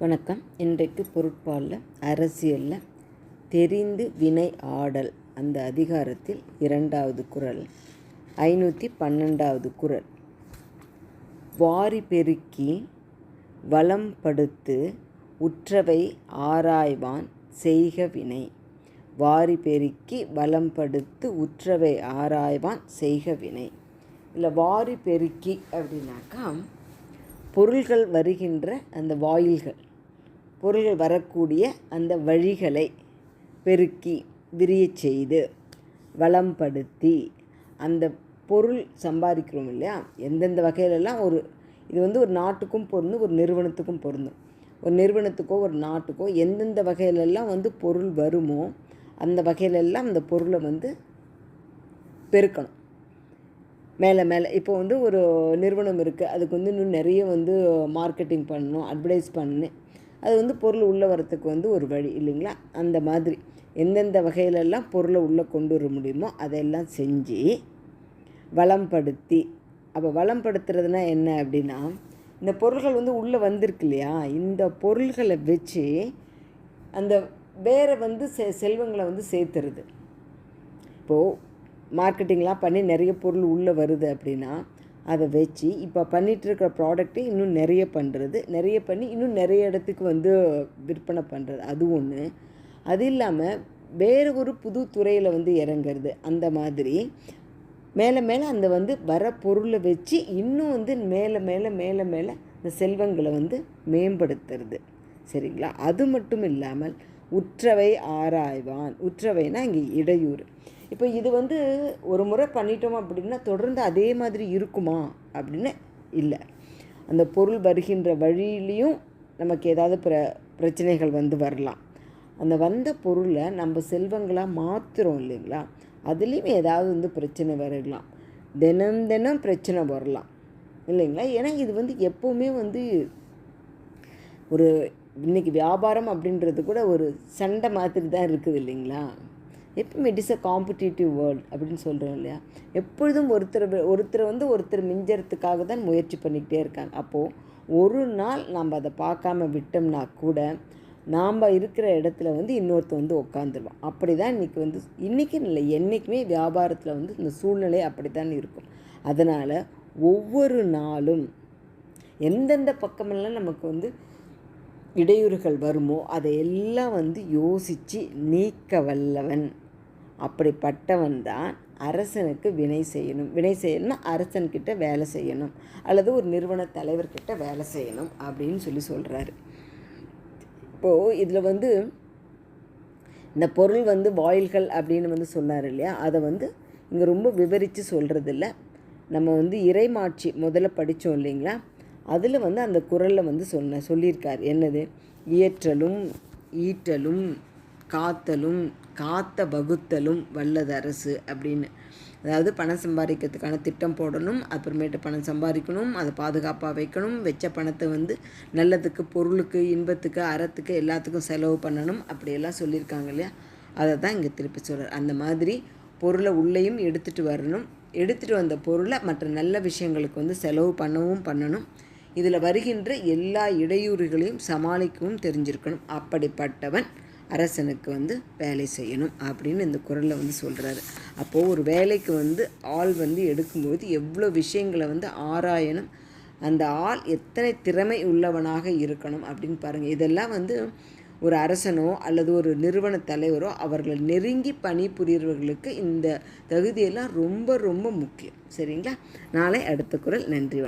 வணக்கம். இன்றைக்கு பொருட்பாலில் அரசியலில் தெரிந்து வினை ஆடல் அந்த அதிகாரத்தில் 2வது குறள் 512வது குறள். வாரி பெருக்கி வளம்படுத்து உற்றவை ஆராய்வான் செய்க வினை. வாரி பெருக்கி வளம்படுத்து உற்றவை ஆராய்வான் செய்க வினை. இல்லை வாரி பெருக்கி அப்படின்னாக்கா பொருள்கள் வருகின்ற அந்த வாயில்கள், பொருள்கள் வரக்கூடிய அந்த வழிகளை பெருக்கி விரியச் செய்து வளம்படுத்தி அந்த பொருள் சம்பாதிக்கிறோம் இல்லையா, எந்தெந்த வகையிலெல்லாம் இது ஒரு நாட்டுக்கும் பொருந்தும், ஒரு நிறுவனத்துக்கும் பொருந்தும். ஒரு நிறுவனத்துக்கோ ஒரு நாட்டுக்கோ எந்தெந்த வகையிலெல்லாம் பொருள் வருமோ அந்த வகையிலெல்லாம் அந்த பொருளை பெருக்கணும். மேலே இப்போ ஒரு நிறுவனம் இருக்குது, அதுக்கு இன்னும் நிறைய மார்க்கெட்டிங் பண்ணணும், அட்வர்டைஸ் பண்ணணும். அது பொருள் உள்ளே வரத்துக்கு ஒரு வழி இல்லைங்களா. அந்த மாதிரி எந்தெந்த வகையிலெல்லாம் பொருளை உள்ளே கொண்டு வர முடியுமோ அதையெல்லாம் செஞ்சு வளம்படுத்தி. அப்போ வளம்படுத்துறதுனா என்ன அப்படின்னா, இந்த பொருள்கள் உள்ளே வந்திருக்கு இல்லையா, இந்த பொருள்களை வச்சு அந்த வேறு செல்வங்களை சேர்த்துறது. இப்போது மார்க்கெட்டிங்லாம் பண்ணி நிறைய பொருள் உள்ளே வருது அப்படின்னா அதை வச்சு இப்போ பண்ணிகிட்ருக்கிற ப்ராடக்ட்டை இன்னும் நிறைய பண்ணுறது, நிறைய பண்ணி இன்னும் நிறைய இடத்துக்கு விற்பனை பண்ணுறது, அது ஒன்று. அது இல்லாமல் வேறு ஒரு புது துறையில் இறங்கிறது. அந்த மாதிரி மேலே மேலே அந்த வர பொருளை வச்சு இன்னும் மேலே மேலே மேலே மேலே இந்த செல்வங்களை மேம்படுத்துறது. சரிங்களா. அது மட்டும் இல்லாமல் உற்றவை ஆராய்வான். உற்றவைனா இங்கே இடையூறு. இப்போ இது ஒரு முறை பண்ணிட்டோம் அப்படின்னா தொடர்ந்து அதே மாதிரி இருக்குமா அப்படின்னு இல்லை. அந்த பொருள் வருகின்ற வழியிலையும் நமக்கு ஏதாவது பிரச்சனைகள் வரலாம். அந்த வந்த பொருளை நம்ம செல்வங்களாக மாற்றுறோம் இல்லைங்களா, அதுலேயும் ஏதாவது பிரச்சனை வரலாம். தினம் தினம் பிரச்சனை வரலாம் இல்லைங்களா. ஏன்னா இது எப்போவுமே ஒரு இன்றைக்கி வியாபாரம் அப்படின்றது கூட ஒரு சண்டை மாதிரி தான் இருக்குது இல்லைங்களா. எப்பவுமே it is a competitive world அப்படின்னு சொல்கிறோம் இல்லையா. எப்பொழுதும் ஒருத்தர் மிஞ்சறதுக்காக தான் முயற்சி பண்ணிக்கிட்டே இருக்காங்க. அப்போது ஒரு நாள் நம்ம அதை பார்க்காம விட்டோம்னா கூட நாம் இருக்கிற இடத்துல இன்னொருத்தர் உட்காந்துருவோம். அப்படி தான் இன்றைக்கி இல்லை, என்றைக்குமே வியாபாரத்தில் இந்த சூழ்நிலை அப்படி தான் இருக்கும். அதனால் ஒவ்வொரு நாளும் எந்தெந்த பக்கமெல்லாம் நமக்கு இடையூறுகள் வருமோ அதையெல்லாம் யோசித்து நீக்க வல்லவன். அப்படிப்பட்டவன் தான் அரசனுக்கு வினை செய்யணும். வினை செய்யணும்னா அரசன்கிட்ட வேலை செய்யணும், அல்லது ஒரு நிறுவன தலைவர்கிட்ட வேலை செய்யணும் அப்படின்னு சொல்கிறாரு. இப்போது இதில் இந்த பொருள் வாயில்கள் அப்படின்னு சொன்னார் இல்லையா, அதை இங்கே ரொம்ப விவரித்து சொல்கிறதில்ல. நம்ம இறைமாட்சி முதல்ல படித்தோம் இல்லைங்களா, அதில் அந்த குறளில் சொல்லியிருக்கார். என்னது? இயற்றலும் ஈட்டலும் காத்தலும் காத்த வகுத்தலும் வல்லது அரசு அப்படின்னு. அதாவது பணம் சம்பாதிக்கிறதுக்கான திட்டம் போடணும், அப்புறமேட்டு பணம் சம்பாதிக்கணும், அதை பாதுகாப்பாக வைக்கணும், வச்ச பணத்தை நல்லதுக்கு, பொருளுக்கு, இன்பத்துக்கு, அறத்துக்கு எல்லாத்துக்கும் செலவு பண்ணணும், அப்படியெல்லாம் சொல்லியிருக்காங்க இல்லையா. அதை தான் இங்கே திருப்பி சொல்கிறார். அந்த மாதிரி பொருளை உள்ளேயும் எடுத்துகிட்டு வரணும், எடுத்துகிட்டு வந்த பொருளை மற்ற நல்ல விஷயங்களுக்கு செலவு பண்ணணும். இதில் வருகின்ற எல்லா இடையூறுகளையும் சமாளிக்கவும் தெரிஞ்சிருக்கணும். அப்படிப்பட்டவன் அரசனுக்கு வேலை செய்யணும் அப்படின்னு இந்த குறளில் சொல்கிறாரு. அப்போது ஒரு வேலைக்கு ஆள் எடுக்கும்போது எவ்வளோ விஷயங்களை ஆராயணும், அந்த ஆள் எத்தனை திறமை உள்ளவனாக இருக்கணும் அப்படின்னு பாருங்கள். இதெல்லாம் ஒரு அரசனோ அல்லது ஒரு நிறுவன தலைவரோ அவர்கள் நெருங்கி பணிபுரியவர்களுக்கு இந்த தகுதியெல்லாம் ரொம்ப ரொம்ப முக்கியம். சரிங்களா. நாளை அடுத்த குறள். நன்றி.